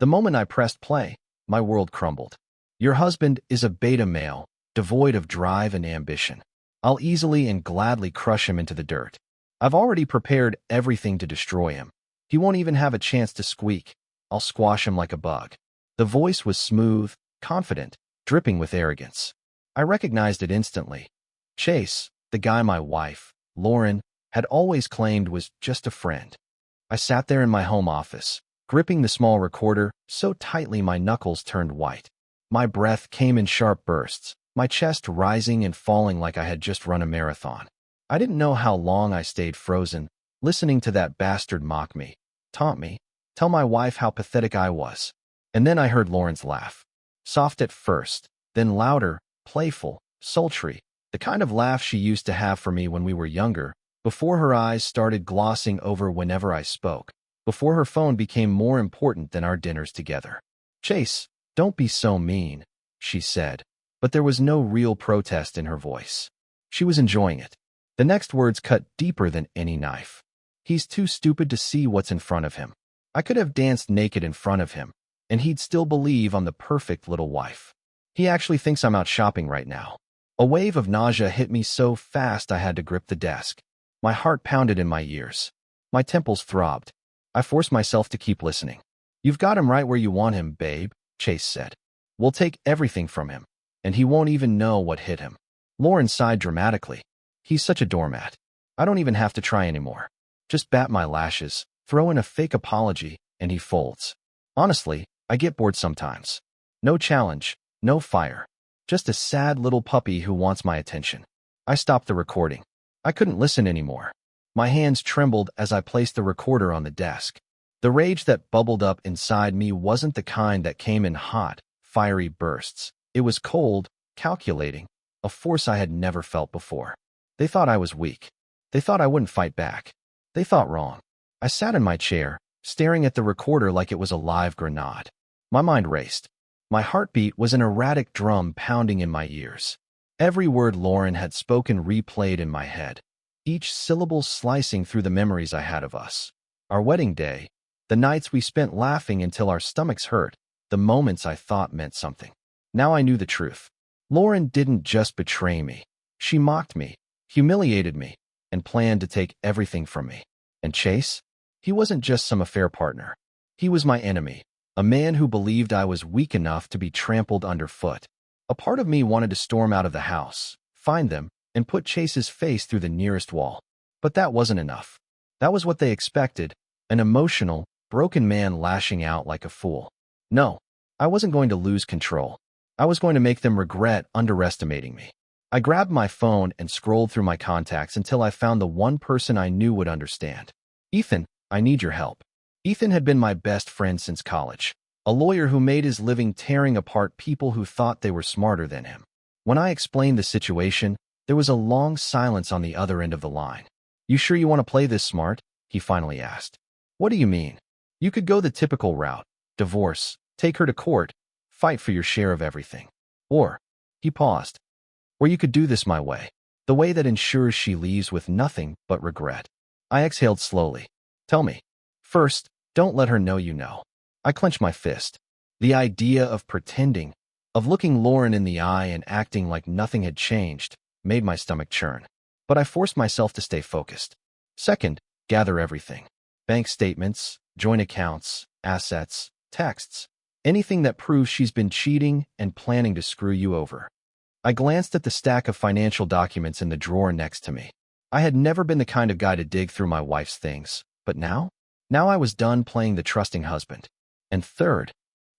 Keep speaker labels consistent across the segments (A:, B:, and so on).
A: The moment I pressed play, my world crumbled. Your husband is a beta male, devoid of drive and ambition. I'll easily and gladly crush him into the dirt. I've already prepared everything to destroy him. He won't even have a chance to squeak. I'll squash him like a bug. The voice was smooth, confident, dripping with arrogance. I recognized it instantly. Chase, the guy my wife, Lauren, had always claimed was just a friend. I sat there in my home office, gripping the small recorder so tightly my knuckles turned white. My breath came in sharp bursts, my chest rising and falling like I had just run a marathon. I didn't know how long I stayed frozen, listening to that bastard mock me, taunt me, tell my wife how pathetic I was. And then I heard Lauren's laugh. Soft at first, then louder, playful, sultry, the kind of laugh she used to have for me when we were younger, before her eyes started glossing over whenever I spoke, before her phone became more important than our dinners together. Chase, don't be so mean, she said, but there was no real protest in her voice. She was enjoying it. The next words cut deeper than any knife. He's too stupid to see what's in front of him. I could have danced naked in front of him, and he'd still believe I'm the perfect little wife. He actually thinks I'm out shopping right now. A wave of nausea hit me so fast I had to grip the desk. My heart pounded in my ears. My temples throbbed. I forced myself to keep listening. You've got him right where you want him, babe, Chase said. We'll take everything from him, and he won't even know what hit him. Lauren sighed dramatically. He's such a doormat. I don't even have to try anymore. Just bat my lashes, throw in a fake apology, and he folds. Honestly, I get bored sometimes. No challenge, no fire. Just a sad little puppy who wants my attention. I stopped the recording. I couldn't listen anymore. My hands trembled as I placed the recorder on the desk. The rage that bubbled up inside me wasn't the kind that came in hot, fiery bursts. It was cold, calculating, a force I had never felt before. They thought I was weak. They thought I wouldn't fight back. They thought wrong. I sat in my chair, staring at the recorder like it was a live grenade. My mind raced. My heartbeat was an erratic drum pounding in my ears. Every word Lauren had spoken replayed in my head, each syllable slicing through the memories I had of us. Our wedding day, the nights we spent laughing until our stomachs hurt, the moments I thought meant something. Now I knew the truth. Lauren didn't just betray me. She mocked me, humiliated me, and planned to take everything from me. And Chase? He wasn't just some affair partner. He was my enemy, a man who believed I was weak enough to be trampled underfoot. A part of me wanted to storm out of the house, find them, and put Chase's face through the nearest wall. But that wasn't enough. That was what they expected, an emotional, broken man lashing out like a fool. No, I wasn't going to lose control. I was going to make them regret underestimating me. I grabbed my phone and scrolled through my contacts until I found the one person I knew would understand. Ethan, I need your help. Ethan had been my best friend since college, a lawyer who made his living tearing apart people who thought they were smarter than him. When I explained the situation, there was a long silence on the other end of the line. You sure you want to play this smart? He finally asked. What do you mean? You could go the typical route, divorce, take her to court, fight for your share of everything. Or, he paused, or you could do this my way, the way that ensures she leaves with nothing but regret. I exhaled slowly. Tell me. First, don't let her know you know. I clenched my fist. The idea of pretending, of looking Lauren in the eye and acting like nothing had changed, made my stomach churn. But I forced myself to stay focused. Second, gather everything. Bank statements, joint accounts, assets, texts, anything that proves she's been cheating and planning to screw you over. I glanced at the stack of financial documents in the drawer next to me. I had never been the kind of guy to dig through my wife's things, but now I was done playing the trusting husband. And third,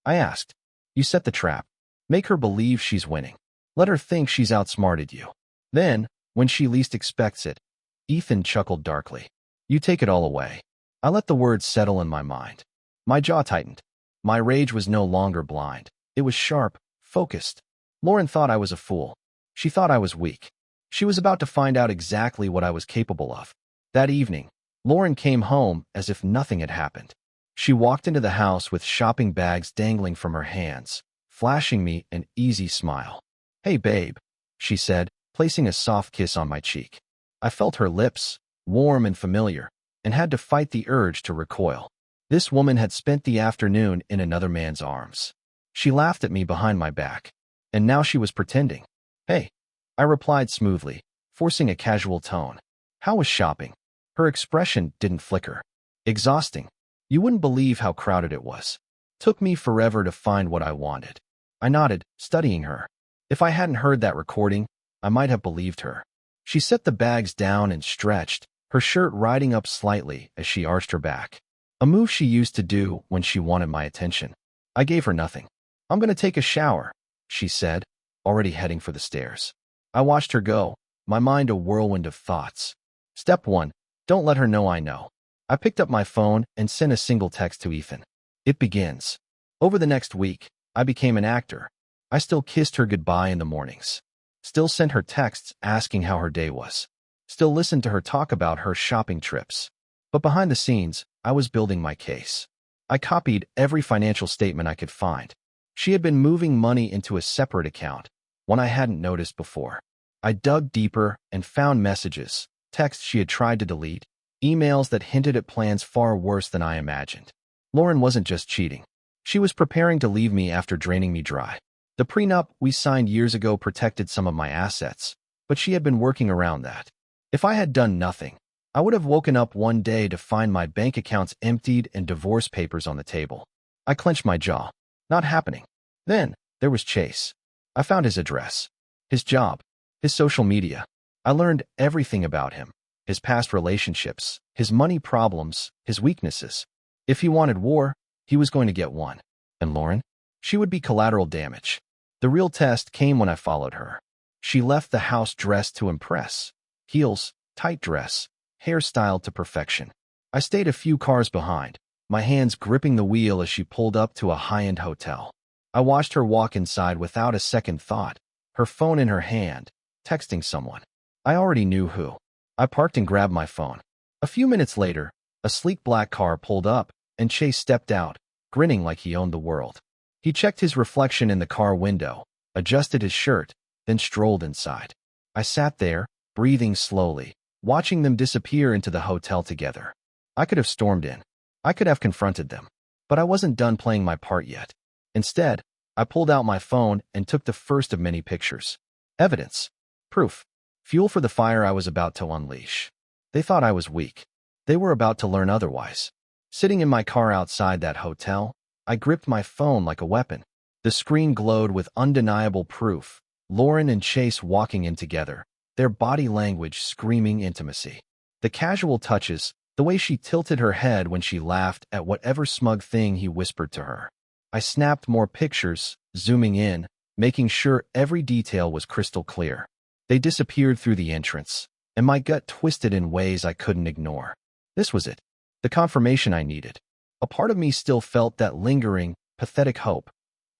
A: I asked, you set the trap. Make her believe she's winning. Let her think she's outsmarted you. Then, when she least expects it, Ethan chuckled darkly. You take it all away. I let the words settle in my mind. My jaw tightened. My rage was no longer blind. It was sharp, focused. Lauren thought I was a fool. She thought I was weak. She was about to find out exactly what I was capable of. That evening, Lauren came home as if nothing had happened. She walked into the house with shopping bags dangling from her hands, flashing me an easy smile. Hey, babe, she said, placing a soft kiss on my cheek. I felt her lips, warm and familiar, and had to fight the urge to recoil. This woman had spent the afternoon in another man's arms. She laughed at me behind my back, and now she was pretending. Hey, I replied smoothly, forcing a casual tone. How was shopping? Her expression didn't flicker. Exhausting. You wouldn't believe how crowded it was. Took me forever to find what I wanted. I nodded, studying her. If I hadn't heard that recording, I might have believed her. She set the bags down and stretched, her shirt riding up slightly as she arched her back. A move she used to do when she wanted my attention. I gave her nothing. I'm going to take a shower, she said, already heading for the stairs. I watched her go, my mind a whirlwind of thoughts. Step 1. Don't let her know I know. I picked up my phone and sent a single text to Ethan. It begins. Over the next week, I became an actor. I still kissed her goodbye in the mornings. Still sent her texts asking how her day was. Still listened to her talk about her shopping trips. But behind the scenes, I was building my case. I copied every financial statement I could find. She had been moving money into a separate account, one I hadn't noticed before. I dug deeper and found messages, texts she had tried to delete, emails that hinted at plans far worse than I imagined. Lauren wasn't just cheating. She was preparing to leave me after draining me dry. The prenup we signed years ago protected some of my assets, but she had been working around that. If I had done nothing, I would have woken up one day to find my bank accounts emptied and divorce papers on the table. I clenched my jaw. Not happening. Then, there was Chase. I found his address, his job, his social media. I learned everything about him, his past relationships, his money problems, his weaknesses. If he wanted war, he was going to get one. And Lauren? She would be collateral damage. The real test came when I followed her. She left the house dressed to impress. Heels, tight dress, hair styled to perfection. I stayed a few cars behind, my hands gripping the wheel as she pulled up to a high-end hotel. I watched her walk inside without a second thought, her phone in her hand, texting someone. I already knew who. I parked and grabbed my phone. A few minutes later, a sleek black car pulled up, and Chase stepped out, grinning like he owned the world. He checked his reflection in the car window, adjusted his shirt, then strolled inside. I sat there, breathing slowly, watching them disappear into the hotel together. I could have stormed in. I could have confronted them. But I wasn't done playing my part yet. Instead, I pulled out my phone and took the first of many pictures. Evidence. Proof. Fuel for the fire I was about to unleash. They thought I was weak. They were about to learn otherwise. Sitting in my car outside that hotel, I gripped my phone like a weapon. The screen glowed with undeniable proof. Lauren and Chase walking in together, their body language screaming intimacy. The casual touches, the way she tilted her head when she laughed at whatever smug thing he whispered to her. I snapped more pictures, zooming in, making sure every detail was crystal clear. They disappeared through the entrance, and my gut twisted in ways I couldn't ignore. This was it. The confirmation I needed. A part of me still felt that lingering, pathetic hope.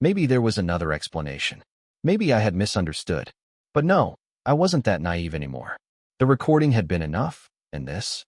A: Maybe there was another explanation. Maybe I had misunderstood. But no, I wasn't that naive anymore. The recording had been enough, and this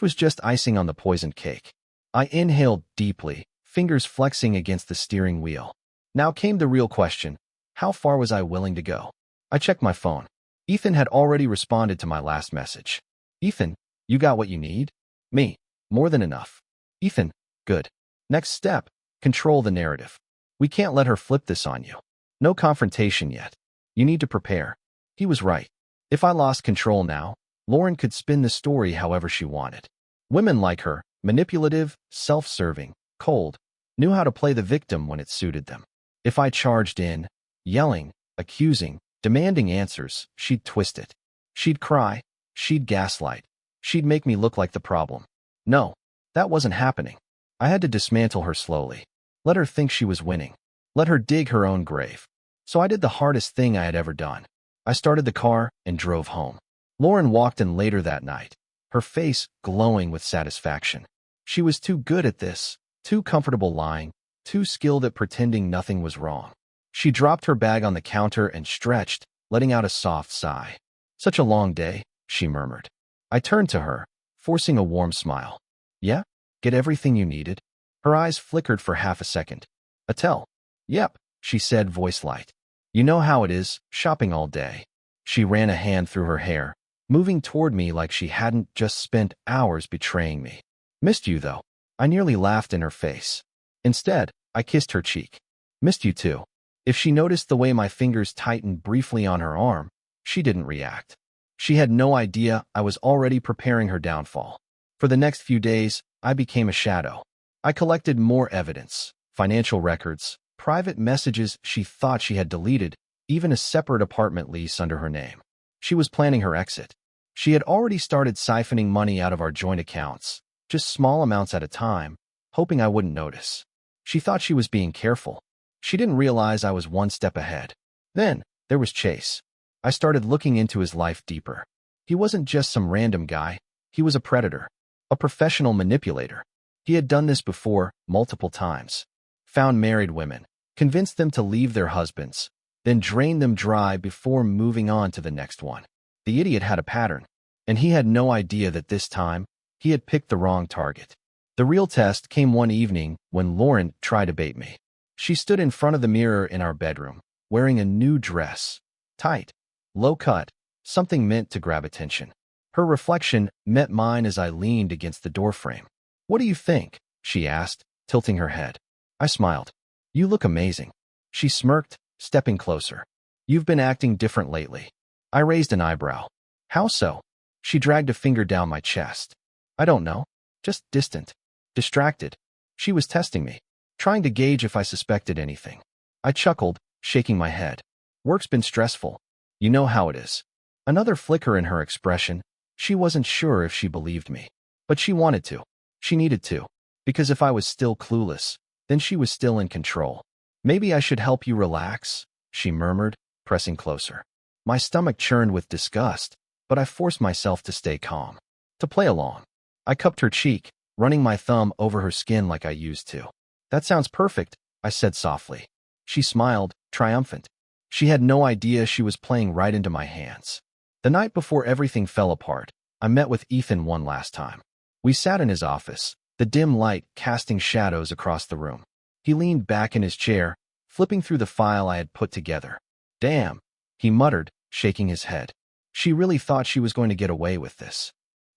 A: was just icing on the poisoned cake. I inhaled deeply, fingers flexing against the steering wheel. Now came the real question. How far was I willing to go? I checked my phone. Ethan had already responded to my last message. Ethan, you got what you need? Me, more than enough. Ethan, good. Next step, control the narrative. We can't let her flip this on you. No confrontation yet. You need to prepare. He was right. If I lost control now, Lauren could spin the story however she wanted. Women like her, manipulative, self-serving, cold, knew how to play the victim when it suited them. If I charged in, yelling, accusing, demanding answers, she'd twist it. She'd cry, she'd gaslight, she'd make me look like the problem. No, that wasn't happening. I had to dismantle her slowly. Let her think she was winning. Let her dig her own grave. So I did the hardest thing I had ever done. I started the car and drove home. Lauren walked in later that night, her face glowing with satisfaction. She was too good at this, too comfortable lying, too skilled at pretending nothing was wrong. She dropped her bag on the counter and stretched, letting out a soft sigh. Such a long day, she murmured. I turned to her, forcing a warm smile. Yeah? Get everything you needed? Her eyes flickered for half a second. Attell. Yep, she said, voice light. You know how it is, shopping all day. She ran a hand through her hair, moving toward me like she hadn't just spent hours betraying me. Missed you, though. I nearly laughed in her face. Instead, I kissed her cheek. Missed you too. If she noticed the way my fingers tightened briefly on her arm, she didn't react. She had no idea I was already preparing her downfall. For the next few days, I became a shadow. I collected more evidence, financial records, private messages she thought she had deleted, even a separate apartment lease under her name. She was planning her exit. She had already started siphoning money out of our joint accounts, just small amounts at a time, hoping I wouldn't notice. She thought she was being careful. She didn't realize I was one step ahead. Then, there was Chase. I started looking into his life deeper. He wasn't just some random guy. He was a predator, a professional manipulator. He had done this before, multiple times. Found married women, convinced them to leave their husbands, then drained them dry before moving on to the next one. The idiot had a pattern, and he had no idea that this time, he had picked the wrong target. The real test came one evening when Lauren tried to bait me. She stood in front of the mirror in our bedroom, wearing a new dress. Tight, low cut, something meant to grab attention. Her reflection met mine as I leaned against the doorframe. "What do you think?" she asked, tilting her head. I smiled. "You look amazing." She smirked, stepping closer. "You've been acting different lately." I raised an eyebrow. "How so?" She dragged a finger down my chest. "I don't know. Just distant. Distracted." She was testing me, trying to gauge if I suspected anything. I chuckled, shaking my head. "Work's been stressful. You know how it is." Another flicker in her expression. She wasn't sure if she believed me. But she wanted to. She needed to. Because if I was still clueless, then she was still in control. "Maybe I should help you relax," she murmured, pressing closer. My stomach churned with disgust, but I forced myself to stay calm, to play along. I cupped her cheek, running my thumb over her skin like I used to. "That sounds perfect," I said softly. She smiled, triumphant. She had no idea she was playing right into my hands. The night before everything fell apart, I met with Ethan one last time. We sat in his office, the dim light casting shadows across the room. He leaned back in his chair, flipping through the file I had put together. "Damn," he muttered, shaking his head. She really thought she was going to get away with this.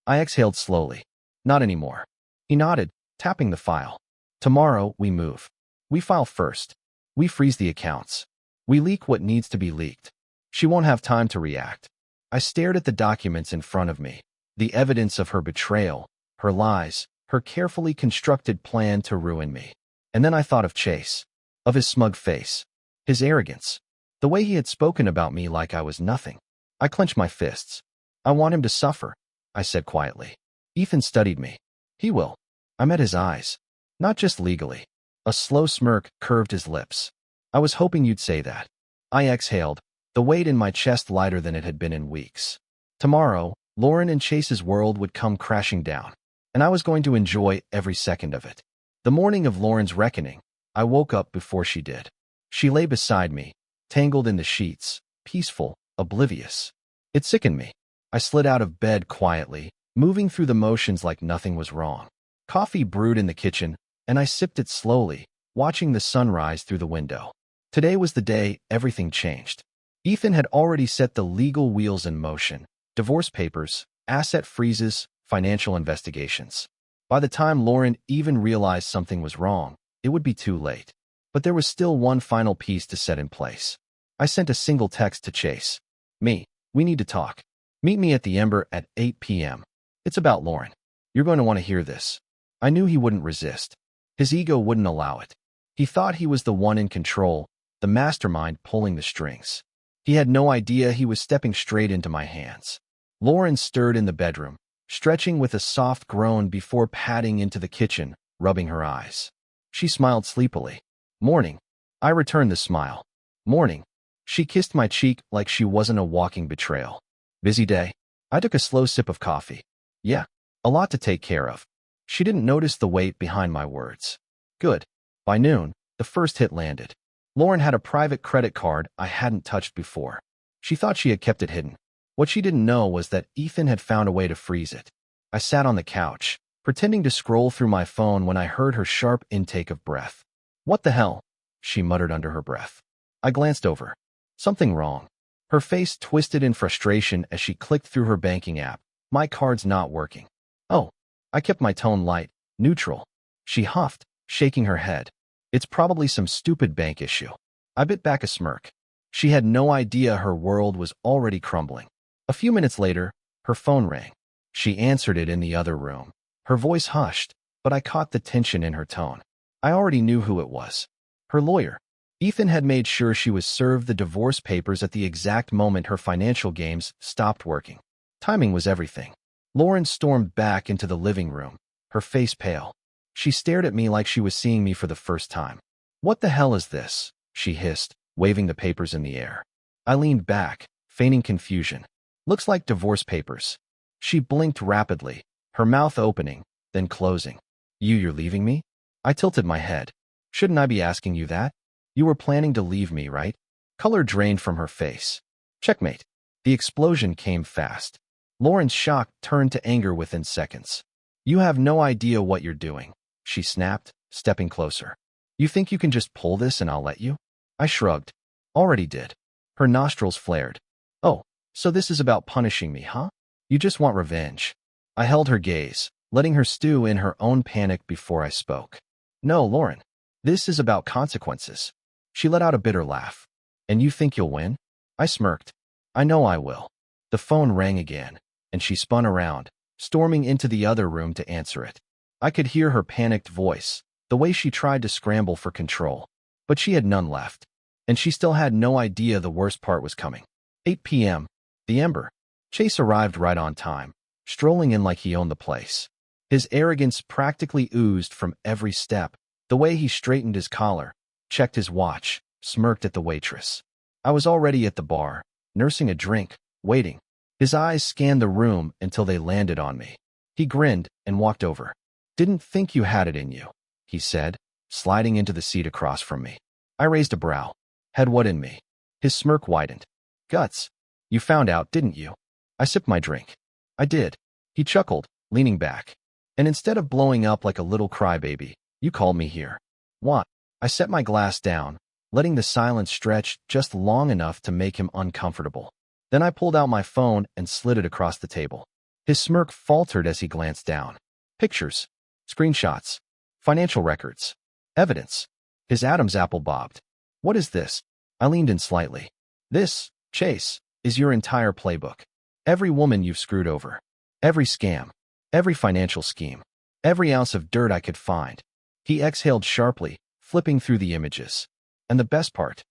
A: I exhaled slowly. "Not anymore." He nodded, tapping the file. "Tomorrow, we move. We file first. We freeze the accounts. We leak what needs to be leaked. She won't have time to react." I stared at the documents in front of me, the evidence of her betrayal, her lies, her carefully constructed plan to ruin me. And then I thought of Chase, of his smug face, his arrogance, the way he had spoken about me like I was nothing. I clenched my fists. "I want him to suffer," I said quietly. Ethan studied me. "He will." I met his eyes. "Not just legally." A slow smirk curved his lips. "I was hoping you'd say that." I exhaled, the weight in my chest lighter than it had been in weeks. Tomorrow, Lauren and Chase's world would come crashing down, and I was going to enjoy every second of it. The morning of Lauren's reckoning, I woke up before she did. She lay beside me, tangled in the sheets, peaceful, oblivious. It sickened me. I slid out of bed quietly, moving through the motions like nothing was wrong. Coffee brewed in the kitchen, and I sipped it slowly, watching the sunrise through the window. Today was the day everything changed. Ethan had already set the legal wheels in motion: divorce papers, asset freezes, financial investigations. By the time Lauren even realized something was wrong, it would be too late. But there was still one final piece to set in place. I sent a single text to Chase. "Me, we need to talk. Meet me at the Ember at 8 p.m. It's about Lauren. You're going to want to hear this." I knew he wouldn't resist. His ego wouldn't allow it. He thought he was the one in control, the mastermind pulling the strings. He had no idea he was stepping straight into my hands. Lauren stirred in the bedroom, stretching with a soft groan before padding into the kitchen, rubbing her eyes. She smiled sleepily. "Morning." I returned the smile. "Morning." She kissed my cheek like she wasn't a walking betrayal. "Busy day?" I took a slow sip of coffee. "Yeah, a lot to take care of." She didn't notice the weight behind my words. "Good." By noon, the first hit landed. Lauren had a private credit card I hadn't touched before. She thought she had kept it hidden. What she didn't know was that Ethan had found a way to freeze it. I sat on the couch, pretending to scroll through my phone when I heard her sharp intake of breath. "What the hell?" she muttered under her breath. I glanced over. Something wrong. Her face twisted in frustration as she clicked through her banking app. "My card's not working." "Oh." I kept my tone light, neutral. She huffed, shaking her head. It's probably some stupid bank issue. I bit back a smirk. She had no idea her world was already crumbling. A few minutes later, her phone rang. She answered it in the other room. Her voice hushed, but I caught the tension in her tone. I already knew who it was. Her lawyer. Ethan had made sure she was served the divorce papers at the exact moment her financial games stopped working. Timing was everything. Lauren stormed back into the living room, her face pale. She stared at me like she was seeing me for the first time. "What the hell is this?" she hissed, waving the papers in the air. I leaned back, feigning confusion. "Looks like divorce papers." She blinked rapidly, her mouth opening, then closing. You're leaving me?" I tilted my head. "Shouldn't I be asking you that? You were planning to leave me, right?" Color drained from her face. Checkmate. The explosion came fast. Lauren's shock turned to anger within seconds. "You have no idea what you're doing," she snapped, stepping closer. "You think you can just pull this and I'll let you?" I shrugged. "Already did." Her nostrils flared. "Oh, so this is about punishing me, huh? You just want revenge." I held her gaze, letting her stew in her own panic before I spoke. "No, Lauren. This is about consequences." She let out a bitter laugh. "And you think you'll win?" I smirked. "I know I will." The phone rang again, and she spun around, storming into the other room to answer it. I could hear her panicked voice, the way she tried to scramble for control. But she had none left, and she still had no idea the worst part was coming. 8 p.m. The Ember. Chase arrived right on time, strolling in like he owned the place. His arrogance practically oozed from every step, the way he straightened his collar, checked his watch, smirked at the waitress. I was already at the bar, nursing a drink, waiting. His eyes scanned the room until they landed on me. He grinned and walked over. "Didn't think you had it in you," he said, sliding into the seat across from me. I raised a brow. "Had what in me?" His smirk widened. "Guts. You found out, didn't you?" I sipped my drink. "I did." He chuckled, leaning back. "And instead of blowing up like a little crybaby, you called me here." "What?" I set my glass down, letting the silence stretch just long enough to make him uncomfortable. Then I pulled out my phone and slid it across the table. His smirk faltered as he glanced down. Pictures. Screenshots. Financial records. Evidence. His Adam's apple bobbed. "What is this?" I leaned in slightly. "This, Chase, is your entire playbook. Every woman you've screwed over. Every scam. Every financial scheme. Every ounce of dirt I could find." He exhaled sharply, flipping through the images. "And the best part,"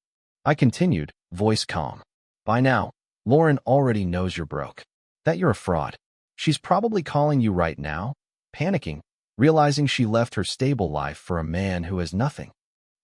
A: I continued, voice calm. "By now, Lauren already knows you're broke. That you're a fraud. She's probably calling you right now, panicking, realizing she left her stable life for a man who has nothing."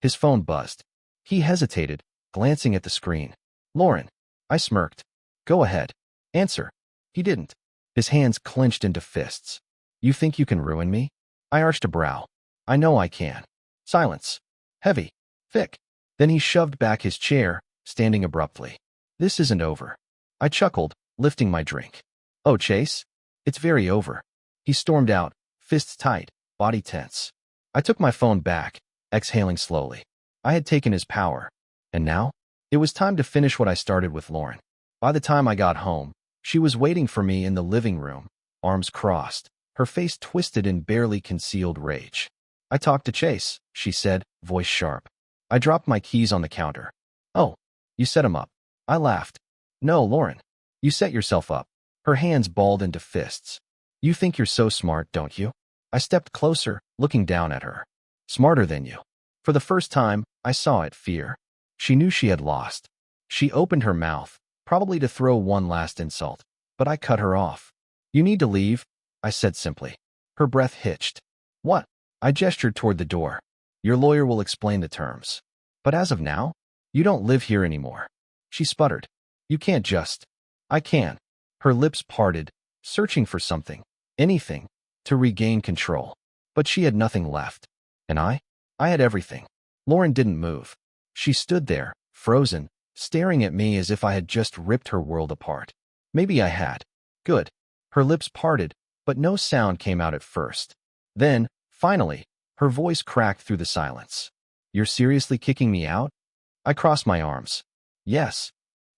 A: His phone buzzed. He hesitated, glancing at the screen. "Lauren." I smirked. "Go ahead. Answer." He didn't. His hands clenched into fists. "You think you can ruin me?" I arched a brow. "I know I can." Silence. Heavy. Thick. Then he shoved back his chair, standing abruptly. "This isn't over." I chuckled, lifting my drink. "Oh, Chase? It's very over." He stormed out, fists tight, body tense. I took my phone back, exhaling slowly. I had taken his power. And now? It was time to finish what I started with Lauren. By the time I got home, she was waiting for me in the living room, arms crossed, her face twisted in barely concealed rage. "I talked to Chase," she said, voice sharp. I dropped my keys on the counter. "Oh, you set him up." I laughed. "No, Lauren. You set yourself up." Her hands balled into fists. "You think you're so smart, don't you?" I stepped closer, looking down at her. "Smarter than you." For the first time, I saw it, fear. She knew she had lost. She opened her mouth, probably to throw one last insult, but I cut her off. "You need to leave," I said simply. Her breath hitched. "What?" I gestured toward the door. "Your lawyer will explain the terms. But as of now, you don't live here anymore." She sputtered. "You can't just." "I can." Her lips parted, searching for something, anything, to regain control. But she had nothing left. And I had everything. Lauren didn't move. She stood there, frozen, staring at me as if I had just ripped her world apart. Maybe I had. Good. Her lips parted, but no sound came out at first. Then, finally, her voice cracked through the silence. "You're seriously kicking me out?" I crossed my arms. "Yes."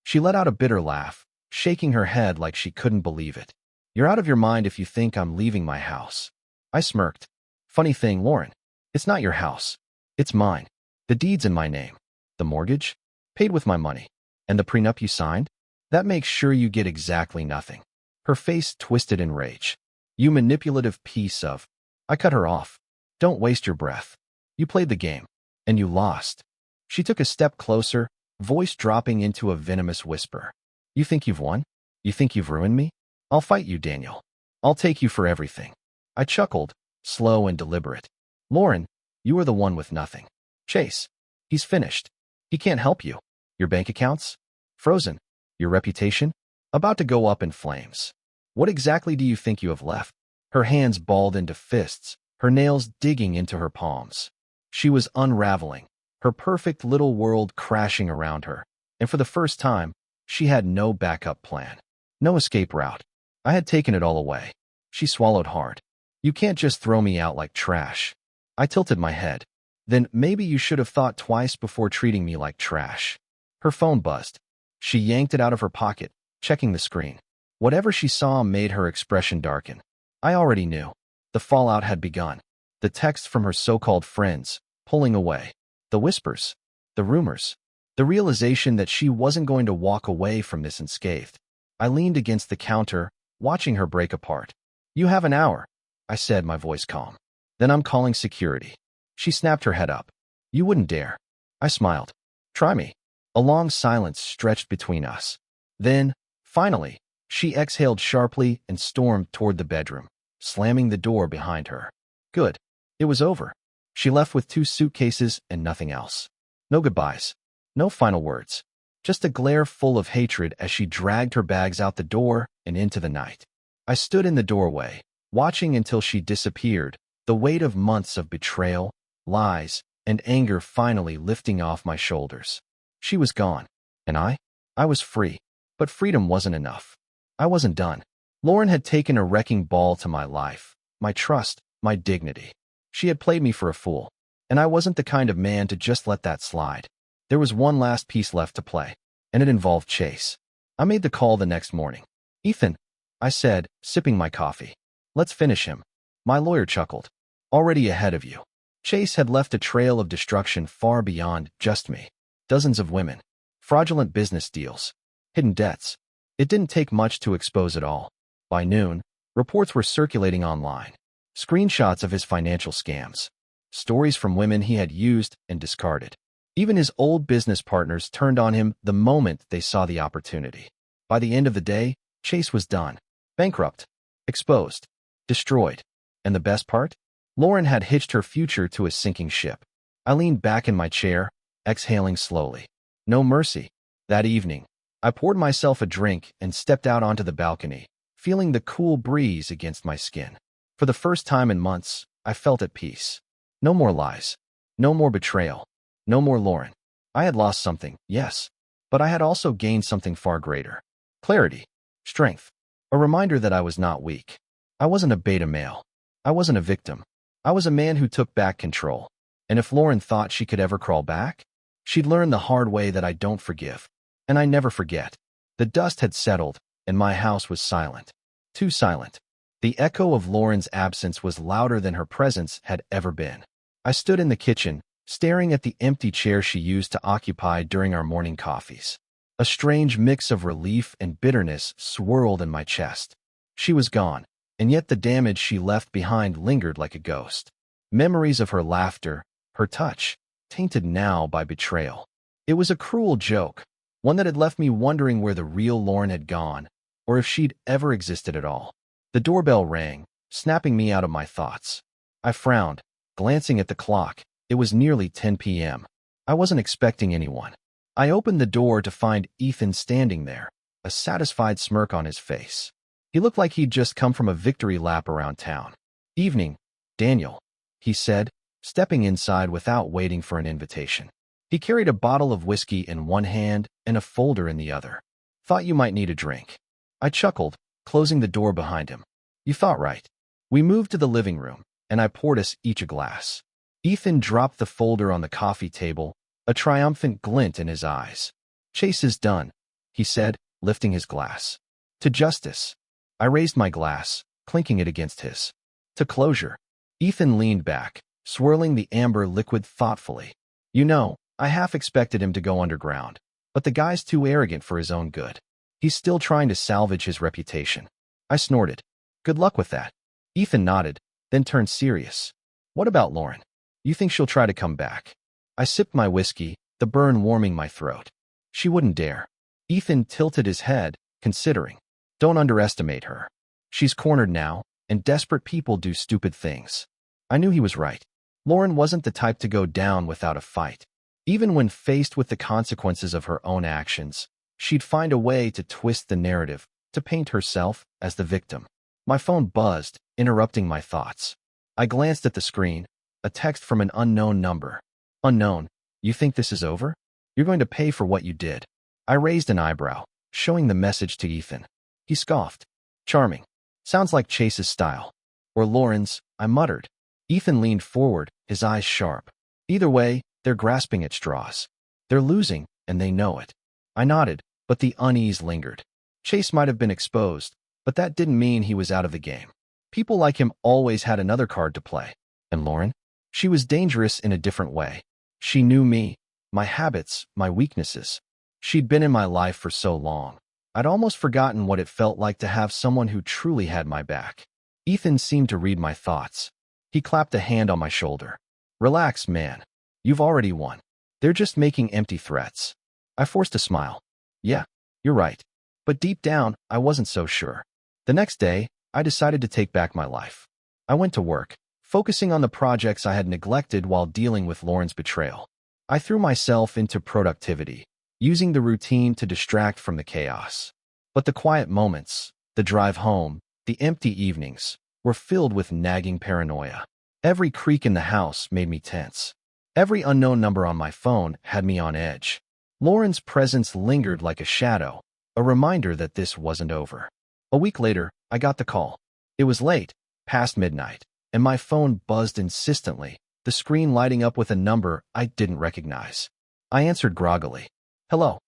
A: She let out a bitter laugh, shaking her head like she couldn't believe it. "You're out of your mind if you think I'm leaving my house." I smirked. "Funny thing, Lauren, It's not your house. It's mine. The deed's in my name. The mortgage? Paid with my money. And the prenup you signed? That makes sure you get exactly nothing. Her face twisted in rage. You manipulative piece of... I cut her off. Don't waste your breath. You played the game. And you lost. She took a step closer, voice dropping into a venomous whisper. You think you've won? You think you've ruined me? I'll fight you, Daniel. I'll take you for everything. I chuckled, slow and deliberate. Lauren, you are the one with nothing. Chase, he's finished. He can't help you. Your bank accounts? Frozen. Your reputation? About to go up in flames. What exactly do you think you have left? Her hands balled into fists, her nails digging into her palms. She was unraveling, her perfect little world crashing around her, and for the first time, she had no backup plan. No escape route. I had taken it all away. She swallowed hard. You can't just throw me out like trash. I tilted my head. Then maybe you should have thought twice before treating me like trash. Her phone buzzed. She yanked it out of her pocket, checking the screen. Whatever she saw made her expression darken. I already knew. The fallout had begun. The texts from her so-called friends, pulling away. The whispers. The rumors. The realization that she wasn't going to walk away from this unscathed. I leaned against the counter, watching her break apart. You have an hour, I said, my voice calm. Then I'm calling security. She snapped her head up. You wouldn't dare. I smiled. Try me. A long silence stretched between us. Then, finally, she exhaled sharply and stormed toward the bedroom, slamming the door behind her. Good. It was over. She left with 2 suitcases and nothing else. No goodbyes. No final words. Just a glare full of hatred as she dragged her bags out the door and into the night. I stood in the doorway, watching until she disappeared, the weight of months of betrayal, lies, and anger finally lifting off my shoulders. She was gone, and I was free, but freedom wasn't enough. I wasn't done. Lauren had taken a wrecking ball to my life, my trust, my dignity. She had played me for a fool, and I wasn't the kind of man to just let that slide. There was one last piece left to play, and it involved Chase. I made the call the next morning. Ethan, I said, sipping my coffee. Let's finish him. My lawyer chuckled. Already ahead of you. Chase had left a trail of destruction far beyond just me. Dozens of women. Fraudulent business deals. Hidden debts. It didn't take much to expose it all. By noon, reports were circulating online. Screenshots of his financial scams. Stories from women he had used and discarded. Even his old business partners turned on him the moment they saw the opportunity. By the end of the day, Chase was done. Bankrupt. Exposed. Destroyed. And the best part? Lauren had hitched her future to a sinking ship. I leaned back in my chair, exhaling slowly. No mercy. That evening, I poured myself a drink and stepped out onto the balcony, feeling the cool breeze against my skin. For the first time in months, I felt at peace. No more lies. No more betrayal. No more Lauren. I had lost something, yes, but I had also gained something far greater. Clarity. Strength. A reminder that I was not weak. I wasn't a beta male. I wasn't a victim. I was a man who took back control. And if Lauren thought she could ever crawl back, she'd learn the hard way that I don't forgive. And I never forget. The dust had settled, and my house was silent. Too silent. The echo of Lauren's absence was louder than her presence had ever been. I stood in the kitchen, staring at the empty chair she used to occupy during our morning coffees. A strange mix of relief and bitterness swirled in my chest. She was gone, and yet the damage she left behind lingered like a ghost. Memories of her laughter, her touch, tainted now by betrayal. It was a cruel joke, one that had left me wondering where the real Lauren had gone, or if she'd ever existed at all. The doorbell rang, snapping me out of my thoughts. I frowned, glancing at the clock. It was nearly 10 p.m. I wasn't expecting anyone. I opened the door to find Ethan standing there, a satisfied smirk on his face. He looked like he'd just come from a victory lap around town. Evening, Daniel, he said, stepping inside without waiting for an invitation. He carried a bottle of whiskey in one hand and a folder in the other. Thought you might need a drink. I chuckled, closing the door behind him. You thought right. We moved to the living room, and I poured us each a glass. Ethan dropped the folder on the coffee table, a triumphant glint in his eyes. Chase is done, he said, lifting his glass. To justice. I raised my glass, clinking it against his. To closure. Ethan leaned back, swirling the amber liquid thoughtfully. You know, I half expected him to go underground, but the guy's too arrogant for his own good. He's still trying to salvage his reputation. I snorted. Good luck with that. Ethan nodded, then turned serious. What about Lauren? You think she'll try to come back? I sipped my whiskey, the burn warming my throat. She wouldn't dare. Ethan tilted his head, considering. Don't underestimate her. She's cornered now, and desperate people do stupid things. I knew he was right. Lauren wasn't the type to go down without a fight. Even when faced with the consequences of her own actions, she'd find a way to twist the narrative, to paint herself as the victim. My phone buzzed, interrupting my thoughts. I glanced at the screen, a text from an unknown number. Unknown, you think this is over? You're going to pay for what you did. I raised an eyebrow, showing the message to Ethan. He scoffed. Charming. Sounds like Chase's style. Or Lauren's, I muttered. Ethan leaned forward, his eyes sharp. Either way, they're grasping at straws. They're losing, and they know it. I nodded, but the unease lingered. Chase might have been exposed, but that didn't mean he was out of the game. People like him always had another card to play. And Lauren? She was dangerous in a different way. She knew me, my habits, my weaknesses. She'd been in my life for so long. I'd almost forgotten what it felt like to have someone who truly had my back. Ethan seemed to read my thoughts. He clapped a hand on my shoulder. Relax, man. You've already won. They're just making empty threats. I forced a smile. Yeah, you're right. But deep down, I wasn't so sure. The next day, I decided to take back my life. I went to work, focusing on the projects I had neglected while dealing with Lauren's betrayal. I threw myself into productivity, using the routine to distract from the chaos. But the quiet moments, the drive home, the empty evenings, were filled with nagging paranoia. Every creak in the house made me tense. Every unknown number on my phone had me on edge. Lauren's presence lingered like a shadow, a reminder that this wasn't over. A week later, I got the call. It was late, past midnight, and my phone buzzed insistently, the screen lighting up with a number I didn't recognize. I answered groggily. Hello.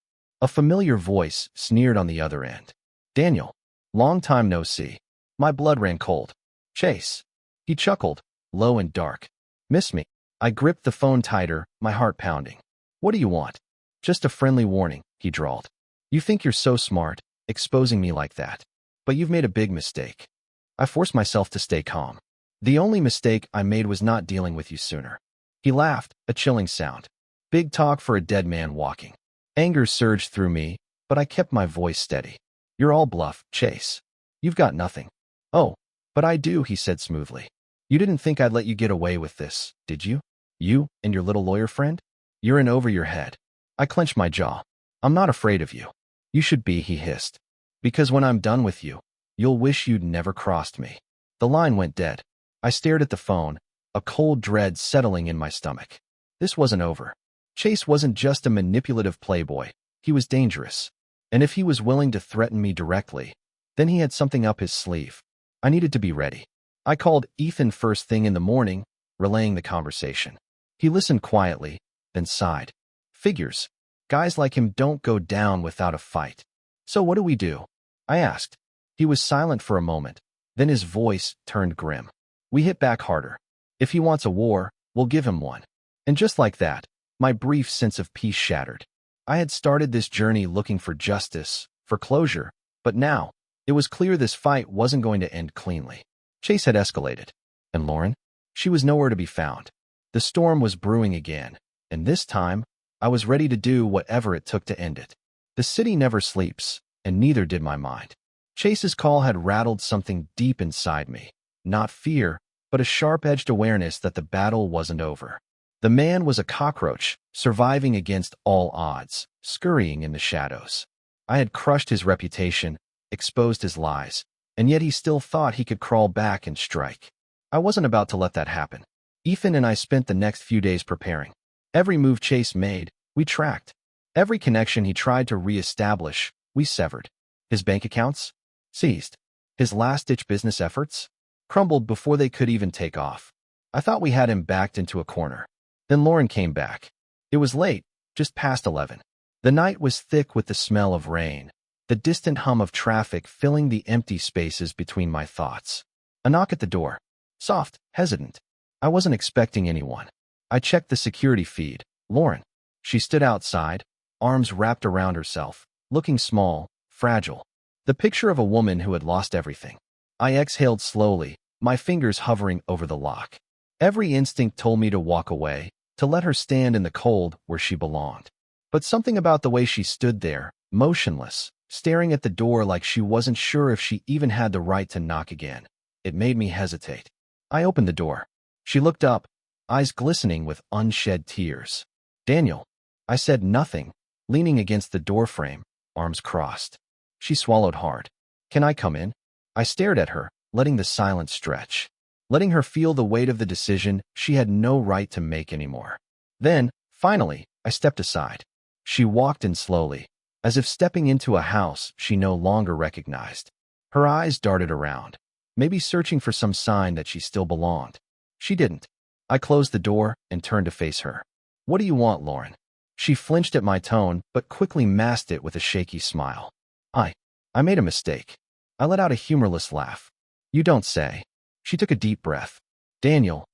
A: A familiar voice sneered on the other end. Daniel. Long time no see. My blood ran cold. Chase. He chuckled, low and dark. Miss me. I gripped the phone tighter, my heart pounding. What do you want? Just a friendly warning, he drawled. You think you're so smart, exposing me like that. But you've made a big mistake. I forced myself to stay calm. The only mistake I made was not dealing with you sooner. He laughed, a chilling sound. Big talk for a dead man walking. Anger surged through me, but I kept my voice steady. You're all bluff, Chase. You've got nothing. Oh, but I do, he said smoothly. You didn't think I'd let you get away with this, did you? You and your little lawyer friend? You're in over your head. I clenched my jaw. I'm not afraid of you. You should be, he hissed. Because when I'm done with you, you'll wish you'd never crossed me. The line went dead. I stared at the phone, a cold dread settling in my stomach. This wasn't over. Chase wasn't just a manipulative playboy. He was dangerous. And if he was willing to threaten me directly, then he had something up his sleeve. I needed to be ready. I called Ethan first thing in the morning, relaying the conversation. He listened quietly, then sighed. Figures. Guys like him don't go down without a fight. So what do we do? I asked. He was silent for a moment. Then his voice turned grim. We hit back harder. If he wants a war, we'll give him one. And just like that, my brief sense of peace shattered. I had started this journey looking for justice, for closure, but now, it was clear this fight wasn't going to end cleanly. Chase had escalated. And Lauren? She was nowhere to be found. The storm was brewing again, and this time, I was ready to do whatever it took to end it. The city never sleeps, and neither did my mind. Chase's call had rattled something deep inside me. Not fear, but a sharp-edged awareness that the battle wasn't over. The man was a cockroach, surviving against all odds, scurrying in the shadows. I had crushed his reputation, exposed his lies, and yet he still thought he could crawl back and strike. I wasn't about to let that happen. Ethan and I spent the next few days preparing. Every move Chase made, we tracked. Every connection he tried to re-establish, we severed. His bank accounts? Seized. His last-ditch business efforts? Crumbled before they could even take off. I thought we had him backed into a corner. Then Lauren came back. It was late, just past 11. The night was thick with the smell of rain, the distant hum of traffic filling the empty spaces between my thoughts. A knock at the door. Soft, hesitant. I wasn't expecting anyone. I checked the security feed. Lauren. She stood outside, arms wrapped around herself, looking small, fragile. The picture of a woman who had lost everything. I exhaled slowly, my fingers hovering over the lock. Every instinct told me to walk away, to let her stand in the cold where she belonged. But something about the way she stood there, motionless, staring at the door like she wasn't sure if she even had the right to knock again. It made me hesitate. I opened the door. She looked up, eyes glistening with unshed tears. Daniel. I said nothing, leaning against the doorframe, arms crossed. She swallowed hard. Can I come in? I stared at her, letting the silence stretch, letting her feel the weight of the decision she had no right to make anymore. Then, finally, I stepped aside. She walked in slowly, as if stepping into a house she no longer recognized. Her eyes darted around, maybe searching for some sign that she still belonged. She didn't. I closed the door and turned to face her. What do you want, Lauren? She flinched at my tone, but quickly masked it with a shaky smile. I made a mistake. I let out a humorless laugh. You don't say. She took a deep breath. Daniel.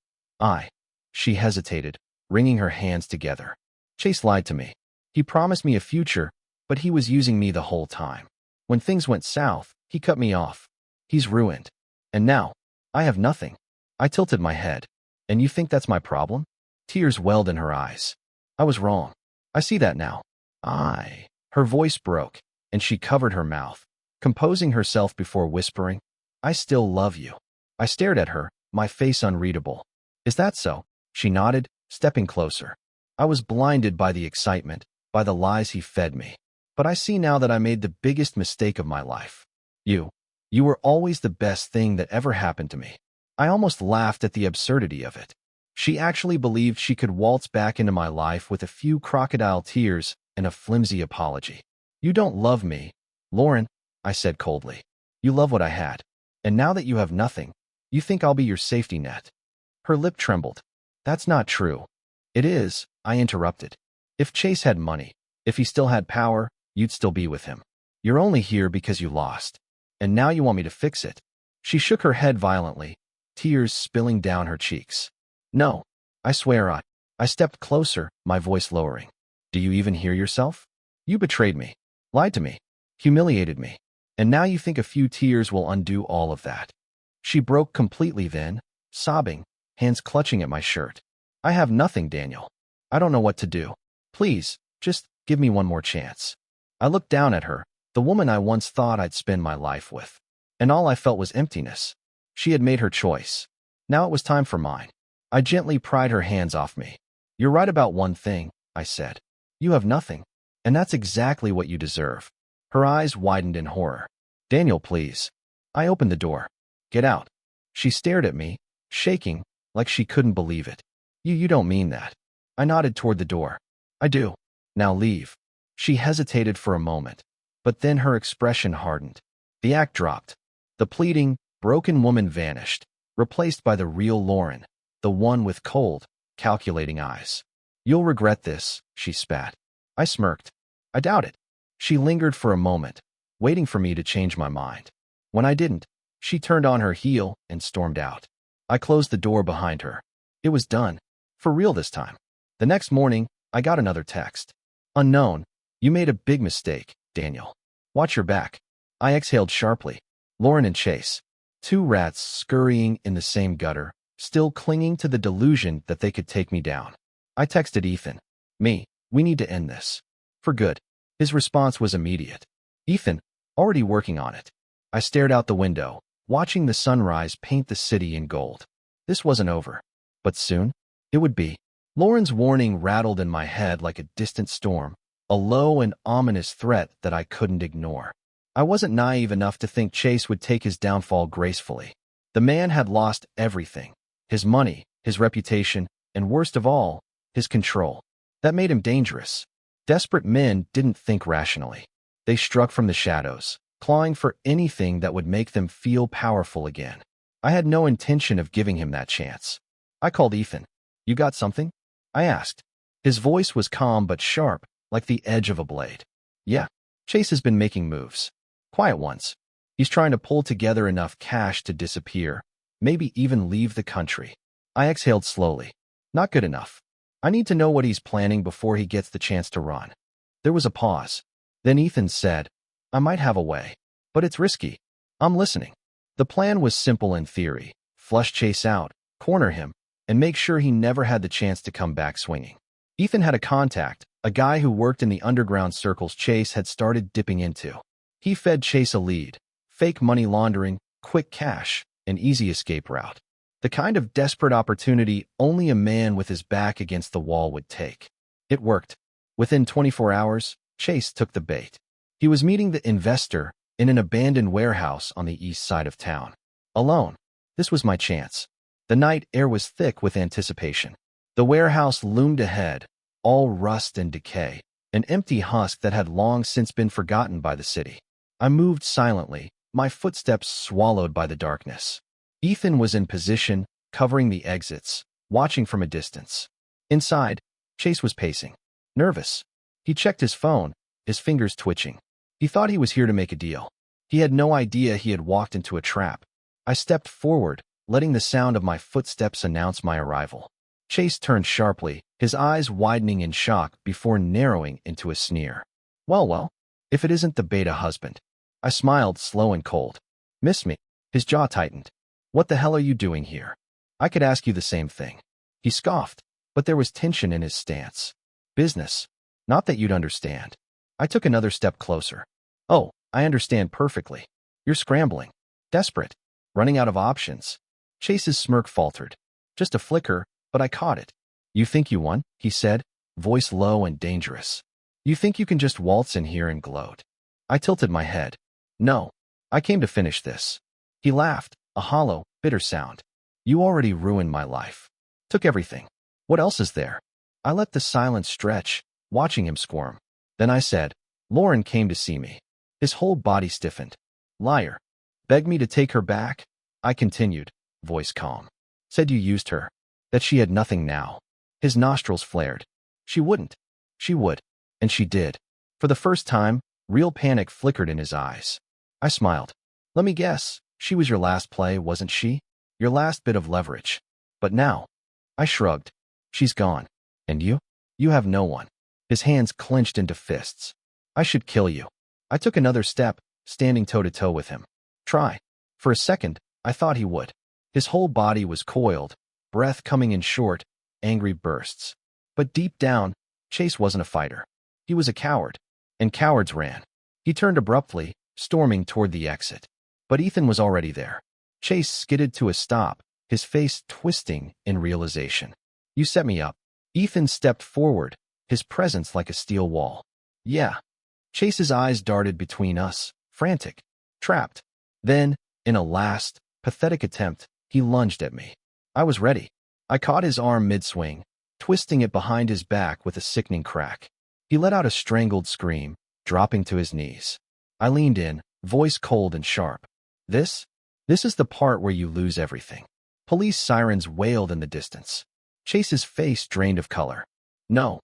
A: She hesitated, wringing her hands together. Chase lied to me. He promised me a future, but he was using me the whole time. When things went south, he cut me off. He's ruined. And now, I have nothing. I tilted my head. And you think that's my problem? Tears welled in her eyes. I was wrong. I see that now. Her voice broke, and she covered her mouth, composing herself before whispering, I still love you. I stared at her, my face unreadable. Is that so? She nodded, stepping closer. I was blinded by the excitement, by the lies he fed me. But I see now that I made the biggest mistake of my life. You were always the best thing that ever happened to me. I almost laughed at the absurdity of it. She actually believed she could waltz back into my life with a few crocodile tears and a flimsy apology. You don't love me, Lauren, I said coldly. You love what I had. And now that you have nothing, you think I'll be your safety net. Her lip trembled. That's not true. It is, I interrupted. If Chase had money, if he still had power, you'd still be with him. You're only here because you lost. And now you want me to fix it. She shook her head violently, tears spilling down her cheeks. No, I swear I stepped closer, my voice lowering. Do you even hear yourself? You betrayed me, lied to me, humiliated me, and now you think a few tears will undo all of that. She broke completely then, sobbing, hands clutching at my shirt. I have nothing, Daniel. I don't know what to do. Please, just give me one more chance. I looked down at her, the woman I once thought I'd spend my life with, and all I felt was emptiness. She had made her choice. Now it was time for mine. I gently pried her hands off me. You're right about one thing, I said. You have nothing, and that's exactly what you deserve. Her eyes widened in horror. Daniel, please. I opened the door. Get out. She stared at me, shaking, like she couldn't believe it. You don't mean that. I nodded toward the door. I do. Now leave. She hesitated for a moment, but then her expression hardened. The act dropped. The pleading, broken woman vanished, replaced by the real Lauren, the one with cold, calculating eyes. You'll regret this, she spat. I smirked. I doubt it. She lingered for a moment, waiting for me to change my mind. When I didn't, she turned on her heel and stormed out. I closed the door behind her. It was done. For real this time. The next morning, I got another text. Unknown. You made a big mistake, Daniel. Watch your back. I exhaled sharply. Lauren and Chase. Two rats scurrying in the same gutter, still clinging to the delusion that they could take me down. I texted Ethan. We need to end this. For good. His response was immediate. Ethan, already working on it. I stared out the window, watching the sunrise paint the city in gold. This wasn't over. But soon, it would be. Lauren's warning rattled in my head like a distant storm, a low and ominous threat that I couldn't ignore. I wasn't naive enough to think Chase would take his downfall gracefully. The man had lost everything. His money, his reputation, and worst of all, his control. That made him dangerous. Desperate men didn't think rationally. They struck from the shadows, clawing for anything that would make them feel powerful again. I had no intention of giving him that chance. I called Ethan. You got something? I asked. His voice was calm but sharp, like the edge of a blade. Yeah, Chase has been making moves. Quiet ones. He's trying to pull together enough cash to disappear, maybe even leave the country. I exhaled slowly. Not good enough. I need to know what he's planning before he gets the chance to run. There was a pause. Then Ethan said, I might have a way, but it's risky. I'm listening. The plan was simple in theory. Flush Chase out, corner him, and make sure he never had the chance to come back swinging. Ethan had a contact, a guy who worked in the underground circles Chase had started dipping into. He fed Chase a lead: fake money laundering, quick cash, an easy escape route. The kind of desperate opportunity only a man with his back against the wall would take. It worked. Within 24 hours, Chase took the bait. He was meeting the investor in an abandoned warehouse on the east side of town. Alone. This was my chance. The night air was thick with anticipation. The warehouse loomed ahead, all rust and decay, an empty husk that had long since been forgotten by the city. I moved silently, my footsteps swallowed by the darkness. Ethan was in position, covering the exits, watching from a distance. Inside, Chase was pacing. Nervous. He checked his phone, his fingers twitching. He thought he was here to make a deal. He had no idea he had walked into a trap. I stepped forward, letting the sound of my footsteps announce my arrival. Chase turned sharply, his eyes widening in shock before narrowing into a sneer. Well, if it isn't the beta husband. I smiled, slow and cold. Miss me? His jaw tightened. What the hell are you doing here? I could ask you the same thing. He scoffed, but there was tension in his stance. Business. Not that you'd understand. I took another step closer. Oh, I understand perfectly. You're scrambling. Desperate. Running out of options. Chase's smirk faltered. Just a flicker, but I caught it. You think you won? He said, voice low and dangerous. You think you can just waltz in here and gloat? I tilted my head. No. I came to finish this. He laughed, a hollow, bitter sound. You already ruined my life. Took everything. What else is there? I let the silence stretch, watching him squirm. Then I said, Lauren came to see me. His whole body stiffened. Liar. Begged me to take her back? I continued, voice calm. Said you used her. That she had nothing now. His nostrils flared. She wouldn't. She would. And she did. For the first time, real panic flickered in his eyes. I smiled. Let me guess. She was your last play, wasn't she? Your last bit of leverage. But now. I shrugged. She's gone. And you? You have no one. His hands clenched into fists. I should kill you. I took another step, standing toe-to-toe with him. Try. For a second, I thought he would. His whole body was coiled, breath coming in short, angry bursts. But deep down, Chase wasn't a fighter. He was a coward. And cowards ran. He turned abruptly, storming toward the exit. But Ethan was already there. Chase skidded to a stop, his face twisting in realization. You set me up. Ethan stepped forward, his presence like a steel wall. Yeah. Chase's eyes darted between us, frantic, trapped. Then, in a last, pathetic attempt, he lunged at me. I was ready. I caught his arm mid-swing, twisting it behind his back with a sickening crack. He let out a strangled scream, dropping to his knees. I leaned in, voice cold and sharp. This is the part where you lose everything. Police sirens wailed in the distance. Chase's face drained of color. No,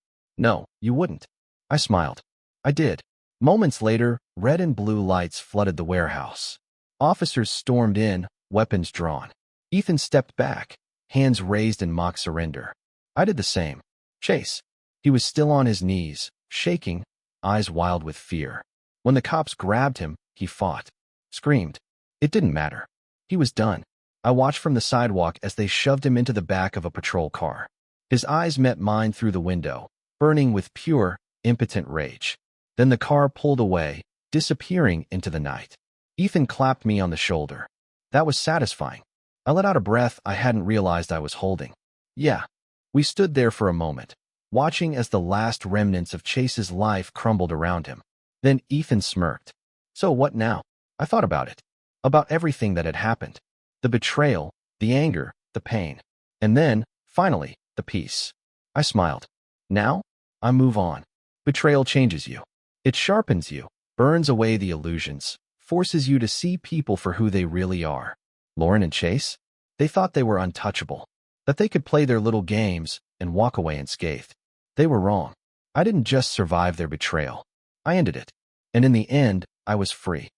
A: you wouldn't. I smiled. I did. Moments later, red and blue lights flooded the warehouse. Officers stormed in, weapons drawn. Ethan stepped back, hands raised in mock surrender. I did the same. Chase. He was still on his knees, shaking, eyes wild with fear. When the cops grabbed him, he fought. Screamed. It didn't matter. He was done. I watched from the sidewalk as they shoved him into the back of a patrol car. His eyes met mine through the window, burning with pure, impotent rage. Then the car pulled away, disappearing into the night. Ethan clapped me on the shoulder. That was satisfying. I let out a breath I hadn't realized I was holding. Yeah. We stood there for a moment, watching as the last remnants of Chase's life crumbled around him. Then Ethan smirked. So what now? I thought about it. About everything that had happened. The betrayal, the anger, the pain. And then, finally, the peace. I smiled. Now, I move on. Betrayal changes you. It sharpens you, burns away the illusions, forces you to see people for who they really are. Lauren and Chase? They thought they were untouchable, that they could play their little games and walk away unscathed. They were wrong. I didn't just survive their betrayal. I ended it. And in the end, I was free.